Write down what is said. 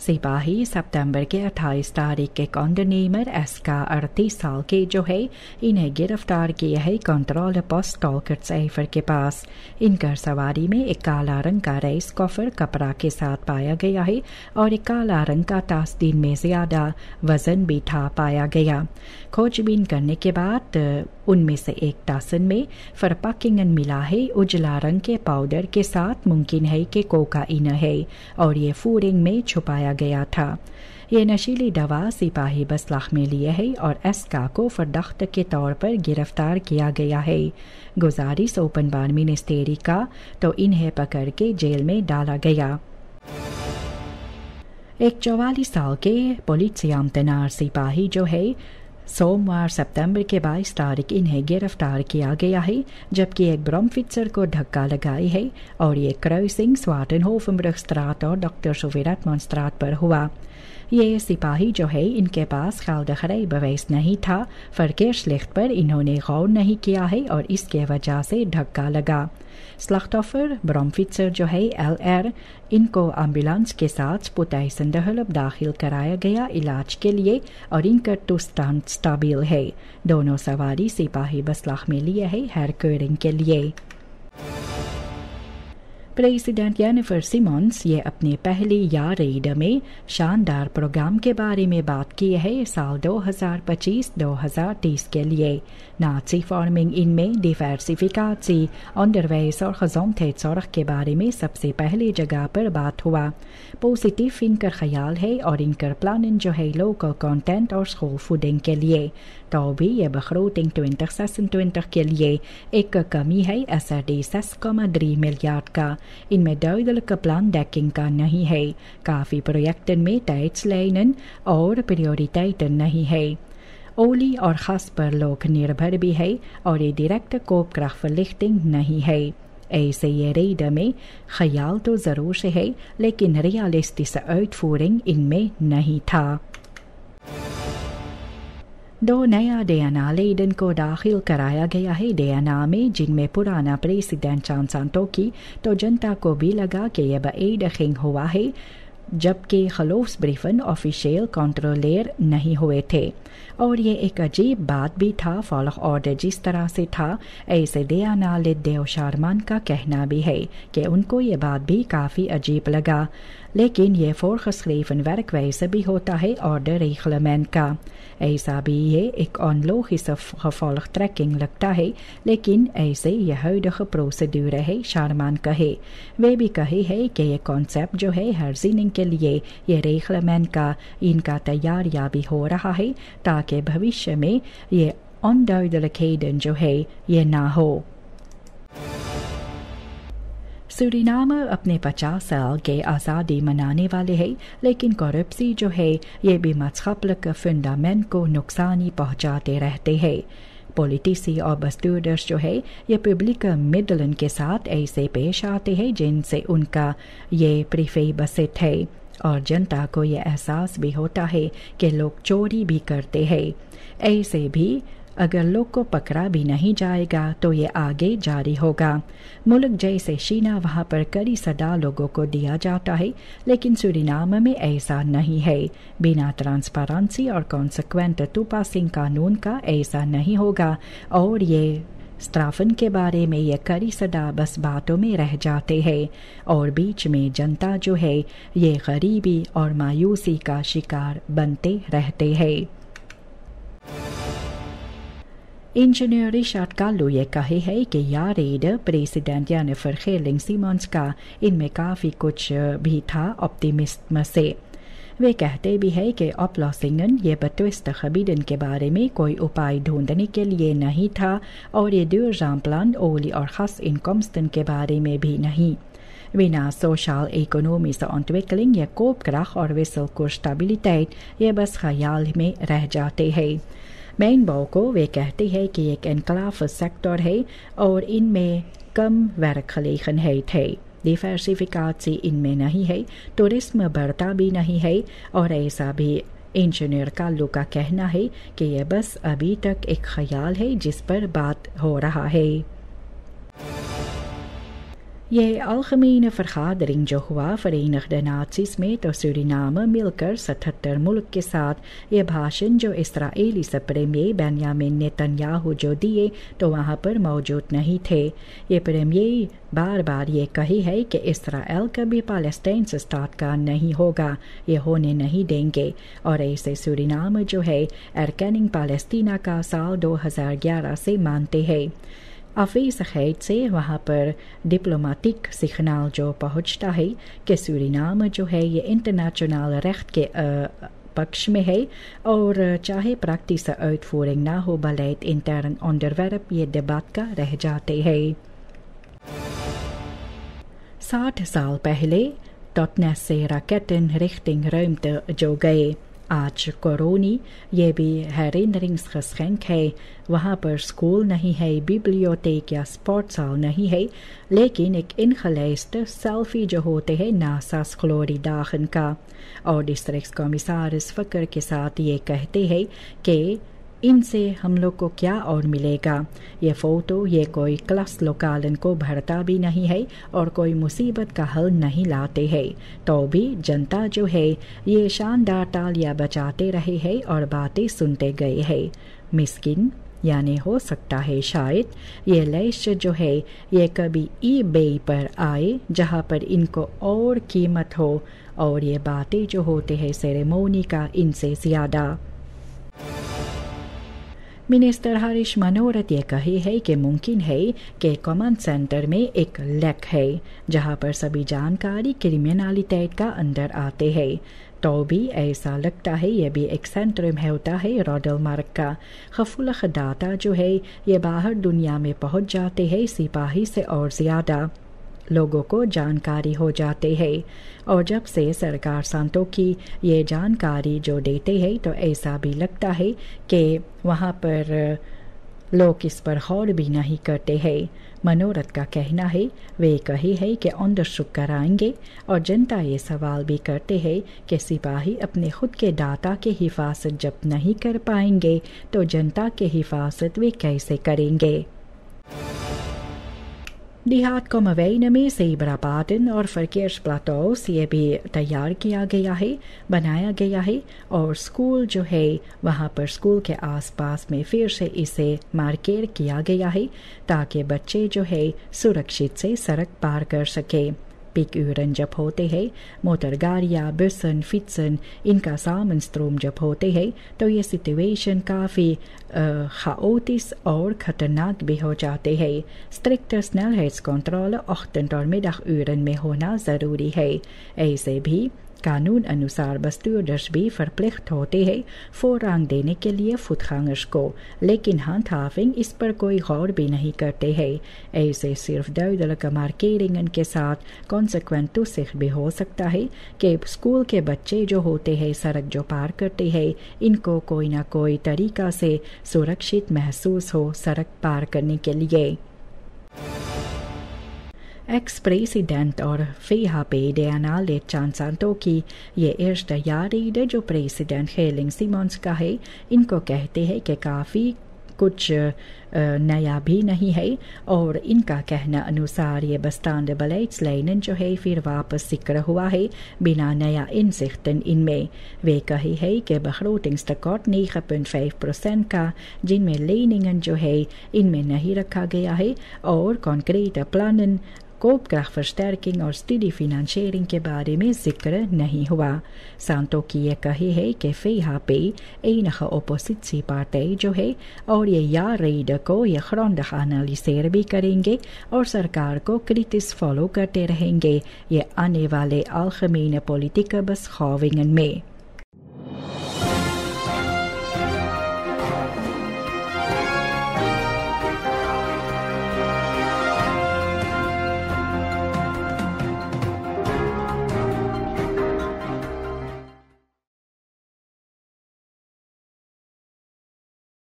सिपाही सितंबर के 28 तारीख के कॉन्डनेमर एसका 38 साल के जो है इन्हें गिरफ्तार किया है कंट्रोल पोस्ट टॉलकट सैफर के पास। इनकर सवारी में एक काला रंग का रेस कॉफर कपड़ा के साथ पाया गया है और एक काला रंग का तास्तीन में ज्यादा वजन भी था पाया गया। खोजबीन करने के बाद उनमें से एक टासन में फरपाकिंगन मिला है उजला रंग के पाउडर के साथ। मुमकिन है कि कोकाइन है और ये फूरिंग में छुपाया गया था। ये नशीली दवा सिपाही बसलाह में लिए है और एसका को फरदख्त के तौर पर गिरफ्तार किया गया है। गुजारिश ओपन बार मिनिस्टेरी का तो इन्हें पकड़ के जेल में डाला गया। एक 44 साल के पोलिसियाम तैनार सिपाही जो है सोमवार सितंबर के 22 तारीख इन्हें गिरफ्तार किया गया है, जबकि एक ब्रॉमफिट्सर को धक्का लगाई है और ये क्रॉसिंग स्वाटनहोफमब्रगस्ट्राट और डॉक्टर सोवेराटमॉनस्ट्राट पर हुआ। ये सिपाही जो है इनके पास खालदखरे बवैस नहीं था। फरकेशलिख्त पर इन्होंने गौर नहीं किया है और इसके वजह से धक्का लगा। स्लाख्टोफर ब्रॉमफिट्सर जो है LR इनको एम्बुलेंस के साथ स्पुटाइसंडहलब दाखिल कराया गया इलाज के लिए और इनका टुस्तान स्टेबल है। दोनों सवारी सिपाही बसलाह में लिए है हेरकोरिंग के लिए। प्रेसिडेंट जेनिफर सिमोन्स ये अपने पहली यारेड में शानदार प्रोग्राम के बारे में बात की है साल 2025-2030 के लिए। नाजी फार्मिंग इनमें डिवर्सिफिकाची अंडरवेस और खजोमथेट्सौरख के बारे में सबसे पहले जगह पर बात हुआ। पॉजिटिव इनकर ख्याल है और इनकर प्लान जो है लोकल कंटेंट और स्कूल फूडिंग के लिए। तो भी ये बखरूटिंग 2026 के लिए एक कमी है SRD 6,3 मिलियर्ड का। इनमें दौदल का प्लान डेकिंग का नहीं है। काफ़ी प्रोजेक्टन में टैक्स लेनन और प्रायोरिटेटन नहीं है। ओली और ख़ास पर लोग निर्भर भी है और ये डायरेक्ट कोप क्राफ्टलिफ्टिंग नहीं है। ऐसे ये रेड में ख्याल तो ज़रूर से है लेकिन रियलिस्टिक आउटफूरिंग इनमें नहीं था। 2 नया DNA लेडन को दाखिल कराया गया है DNA में, जिनमें पुराना प्रेसिडेंट चान सांतोकी तो जनता को भी लगा कि यह बएदखिंग हुआ है, जबकि खलोस ब्रीफन ऑफिशियल कंट्रोलर नहीं हुए थे। और ये एक अजीब बात भी था। फॉलो ऑर्डर जिस तरह से था ऐसे DNA देव शारमान का कहना भी है कि उनको ये बात भी काफ़ी अजीब लगा। लेकिन ये फ़ोरखस्रीफन वर्क वैसे भी होता है ऑर्डर रेखलमैन का। ऐसा भी ये एक ऑनलोग फॉलो ट्रैकिंग लगता है, लेकिन ऐसे यह प्रोसीड्यूर है शारमान कहे। वे भी कहे है कि ये कॉन्सेप्ट जो है हर जिनिंग के लिए ये रेखलमैन का इनका तैयारियाँ भी हो रहा है ताकि भविष्य में ये ऑनडाउडलकेडन जो है ये ना हो। सूरीनाम अपने 50 साल के आज़ादी मनाने वाले हैं, लेकिन करप्सी जो है ये भी मजहब का फंडामेंट को नुकसानी पहुंचाते रहते हैं। पॉलिटिसी और बस्टूडर्स जो है ये पब्लिक मिडलन के साथ ऐसे पेश आते हैं जिनसे उनका ये प्रीफे बसेट है और जनता को ये एहसास भी होता है कि लोग चोरी भी करते हैं। ऐसे भी अगर लोग को पकड़ा भी नहीं जाएगा तो ये आगे जारी होगा। मुल्क जैसे शीना वहाँ पर कड़ी सदा लोगों को दिया जाता है, लेकिन सूरीनाम में ऐसा नहीं है। बिना ट्रांसपेरेंसी और कॉन्सिक्वेंट टू पासिंग कानून का ऐसा नहीं होगा और ये स्ट्राफन के बारे में ये कड़ी सदा बस बातों में रह जाते हैं और बीच में जनता जो है ये गरीबी और मायूसी का शिकार बनते रहते हैं। इंजीनियर रिचार्ड कालू ये कहे है कि यह रेड प्रेसिडेंट जेनिफर खेलिंग सिमोन्स का इनमें काफ़ी कुछ भी था ऑप्टिमिज्म से। वे कहते भी है कि ऑप्लॉसिंगन ये बतविस्त खबीडन के बारे में कोई उपाय ढूंढने के लिए नहीं था और ये दुर्जाम्प्लान ओली और खास इनकम्स्तन के बारे में भी नहीं। बिना सोशल इकोनॉमिस ontwikkeling या koopkracht और wisselkoers stabiliteit ये बस ख्याल में रह जाते हैं। मैनबो को वे कहते हैं कि एक एनक्लाव सेक्टर है और इनमें कम werkgelegenheid है थे। डिवर्सिफिकाची इनमें नहीं है, टूरिज्म बढ़ता भी नहीं है और ऐसा भी इंजीनियर कालू का कहना है कि यह बस अभी तक एक ख्याल है जिस पर बात हो रहा है। ये algemene vergadering जो हुआ Verenigde Naties में तो सूरीनाम मिलकर 77 मुल्क के साथ ये भाषण जो इसराइली प्रीमियर बेंयामिन नेतन्याहू जो दिए तो वहाँ पर मौजूद नहीं थे। ये प्रीमियर बार बार ये कही है कि इसराइल कभी पैलेस्टाइन स्टेट का नहीं होगा, ये होने नहीं देंगे और ऐसे सूरीनाम जो है एरकनिंग पैलेस्टीना का साल 2011 से मानते हैं। afwezigheid से वहाँ पर डिप्लोमेटिक सिग्नल जो पहुँचता है कि सूरीनाम जो है ये इंटरनेशनल रेcht के पक्ष में है और चाहे praktische uitvoering ना हो beleid intern onderwerp ये debat का रह जाते हैं। 60 साल पहले टॉटनेस से raketten richting ruimte जो गए। आज कोरोनी ये भी herinneringsgeschenk है। वहाँ पर स्कूल नहीं है, बिब्लियोथेक या स्पोर्ट्साल नहीं है, लेकिन एक इनगelijst सेल्फी जो होते हैं नासा's glory dagen का। और डिस्ट्रिक्ट कमिसारिस फकर के साथ ये कहते हैं कि इनसे हम लोग को क्या और मिलेगा। ये फ़ोटो ये कोई क्लास लोकालन को भरता भी नहीं है और कोई मुसीबत का हल नहीं लाते हैं, तो भी जनता जो है ये शानदार तालियां बजाते रहे हैं और बातें सुनते गए हैं। मिस्किन यानी हो सकता है शायद ये लैश जो है ये कभी eBay पर आए जहाँ पर इनको और कीमत हो और ये बातें जो होते हैं सेरेमोनी का इनसे ज़्यादा। मिनिस्टर हरीश मनोरथ ये कहे है कि मुमकिन है कि कमांड सेंटर में एक लैक है जहां पर सभी जानकारी क्रिमिनलिटेट का अंदर आते हैं, तो भी ऐसा लगता है ये भी एक सेंट्रम होता है रोडलमार्ग का। खफुलख डाटा जो है ये बाहर दुनिया में पहुंच जाते हैं सिपाही से और ज़्यादा लोगों को जानकारी हो जाते हैं और जब से सरकार संतों की ये जानकारी जो देते हैं तो ऐसा भी लगता है कि वहाँ पर लोग इस पर गौर भी नहीं करते हैं। मनोरथ का कहना है वे कही है कि अंडरस्टूड कराएंगे और जनता ये सवाल भी करते हैं कि सिपाही अपने खुद के डाटा के हिफाजत जब नहीं कर पाएंगे तो जनता के हिफाजत वे कैसे करेंगे। देहात कोमवेन में ज़ेब्रापाden और verkeersplateaus ये भी तैयार किया गया है, बनाया गया है और स्कूल जो है वहाँ पर स्कूल के आसपास में फिर से इसे मार्केट किया गया है ताकि बच्चे जो है सुरक्षित से सड़क पार कर सके। पीक उरन जब होते हैं मोटर गाड़ियाँ बसन फिटसन इनका सामंस्ट्रोम जब होते हैं तो ये सिचुएशन काफ़ी chaotisch और ख़तरनाक भी हो जाते हैं। स्ट्रिक्टर snelheidscontrole ochtend और middaguren में होना ज़रूरी है। ऐसे भी कानून अनुसार bestuurders भी verplicht होते हैं voorrang देने के लिए voetgangers को, लेकिन handhaving इस पर कोई गौर भी नहीं करते हैं। ऐसे सिर्फ दुidelijke markeringen के साथ consequent toezicht भी हो सकता है कि स्कूल के बच्चे जो होते हैं सड़क जो पार करते हैं इनको कोई ना कोई तरीका से सुरक्षित महसूस हो सड़क पार करने के लिए। Ex-president और VHP DNA Lechan Santo की ये eerste jaarrede जो प्रेसिडेंट हेलिंग सिमोन्स का है, इनको कहते हैं कि काफ़ी कुछ नया भी नहीं है और इनका कहना अनुसार ये बस्तांड beleidslijnen जो है फिर वापस जिक्र हुआ है बिना नया inzichten इनमें। वे कही है कि begrotingstekort 9.5% का जिनमें leningen जो है इनमें नहीं रखा गया है और concrete plannen koopkrachtversterking और studiefinanciering के बारे में जिक्र नहीं हुआ। सांतो की ये कही है कि VHP enige oppositiepartij जो है और ये jaarrede को ये grondig analyseren भी करेंगे और सरकार को kritisch फॉलो करते रहेंगे ये आने वाले algemene politieke beschouwingen में।